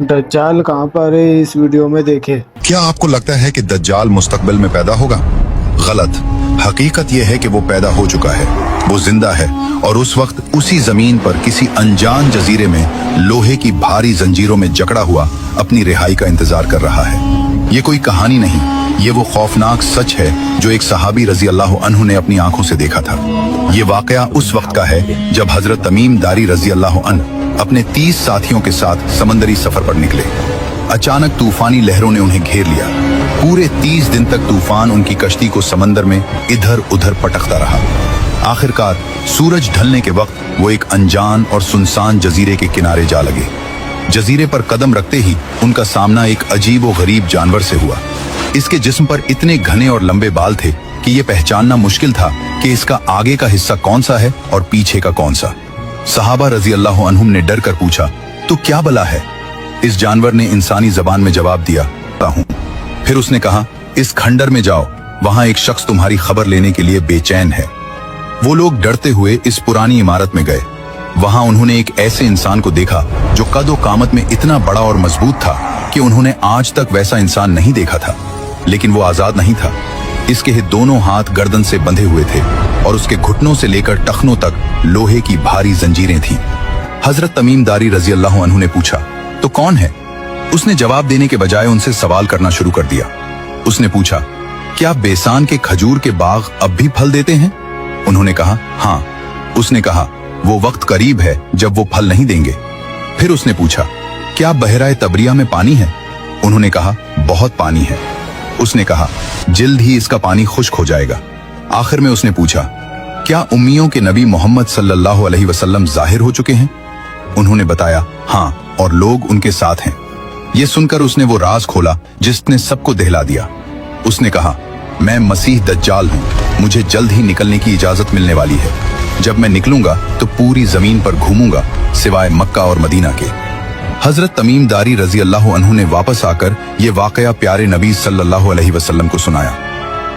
दज्जाल कहाँ पर है इस वीडियो में देखें। क्या आपको लगता है कि दज्जाल मुस्तकबिल में पैदा होगा? गलत। हकीकत यह है कि वो पैदा हो चुका है, वो जिंदा है और उस वक्त उसी जमीन पर किसी अनजान जजीरे में लोहे की भारी जंजीरों में जकड़ा हुआ अपनी रिहाई का इंतजार कर रहा है। ये कोई कहानी नहीं, ये वो खौफनाक सच है जो एक सहाबी रजी अल्लाह अन्हु ने अपनी आंखों से देखा था। ये वाकया उस वक्त का है जब हजरत तमीम दारी रजी अल्लाह अन्हु अपने 30 साथियों के साथ समंदरी सफर पर निकले। अचानक तूफानी लहरों ने उन्हें घेर लिया। पूरे 30 दिन तक तूफान उनकी कश्ती को समंदर में इधर उधर पटकता रहा। आखिरकार सूरज ढलने के वक्त वो एक अनजान और सुनसान जजीरे के किनारे जा लगे। जजीरे पर कदम रखते ही उनका सामना एक अजीब व गरीब जानवर से हुआ। इसके जिस्म पर इतने घने और लंबे बाल थे कि ये पहचानना मुश्किल था कि इसका आगे का हिस्सा कौन सा है और पीछे का कौन सा। सहाबा रजी अल्लाह अन्हुम ने डर कर पूछा, तो क्या बला है? इस जानवर ने इंसानी जबान में जवाब दिया, हूं। फिर उसने कहा, इस खंडर में जाओ, वहां एक शख्स तुम्हारी खबर लेने के लिए बेचैन है। वो लोग डरते हुए इस पुरानी इमारत में गए। वहां उन्होंने एक ऐसे इंसान को देखा जो कदो कामत में इतना बड़ा और मजबूत था कि उन्होंने आज तक वैसा इंसान नहीं देखा था। लेकिन वो आजाद नहीं था। इसके दोनों हाथ गर्दन से बंधे हुए थे और उसके घुटनों से लेकर टखनों तक लोहे की भारी जंजीरें थीं। हजरत तमीम दारी रजी अल्लाह अन्हु ने पूछा, तो कौन है? उसने जवाब देने के बजाय उनसे सवाल करना शुरू कर दिया। उसने पूछा, क्या बेसान के खजूर के बाग अब भी फल देते हैं? उन्होंने कहा, हाँ। उसने कहा, वो वक्त करीब है जब वो फल नहीं देंगे। फिर उसने पूछा, क्या बहराए तबरिया में पानी है? उन्होंने कहा, बहुत पानी है। उसने कहा, जल्द ही इसका पानी खुश्क हो जाएगा। आखिर में उसने पूछा, क्या उम्मियों के नबी मोहम्मद सल्लल्लाहु अलैहि वसल्लम जाहिर हो चुके हैं? उन्होंने बताया, हाँ, और लोग उनके साथ हैं। ये सुनकर उसने वो राज खोला जिसने सबको दहला दिया। उसने कहा, मैं मसीह दज्जाल हूँ, मुझे जल्द ही निकलने की इजाजत मिलने वाली है। जब मैं निकलूंगा तो पूरी जमीन पर घूमूंगा सिवाय मक्का और मदीना के। हजरत तमीम दारी रजी अल्लाह अन्हु ने वापस आकर ये वाकया प्यारे नबी सल्लल्लाहु अलैहि वसल्लम को सुनाया।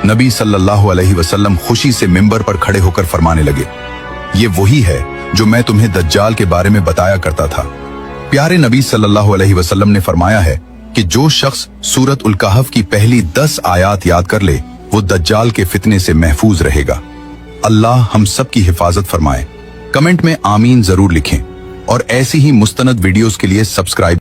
नबी सल्लल्लाहु अलैहि वसल्लम खुशी से मिंबर पर खड़े होकर फरमाने लगे, ये वही है जो मैं तुम्हें दज्जाल के बारे में बताया करता था। प्यारे नबी सल्लल्लाहु अलैहि वसल्लम ने फरमाया है कि जो शख्स सूरत उल कहफ की पहली 10 आयात याद कर ले, वो दज्जाल के फितने से महफूज रहेगा। अल्लाह हम सब की हिफाजत फरमाए। कमेंट में आमीन जरूर लिखें और ऐसी ही मुस्तनद वीडियोस के लिए सब्सक्राइब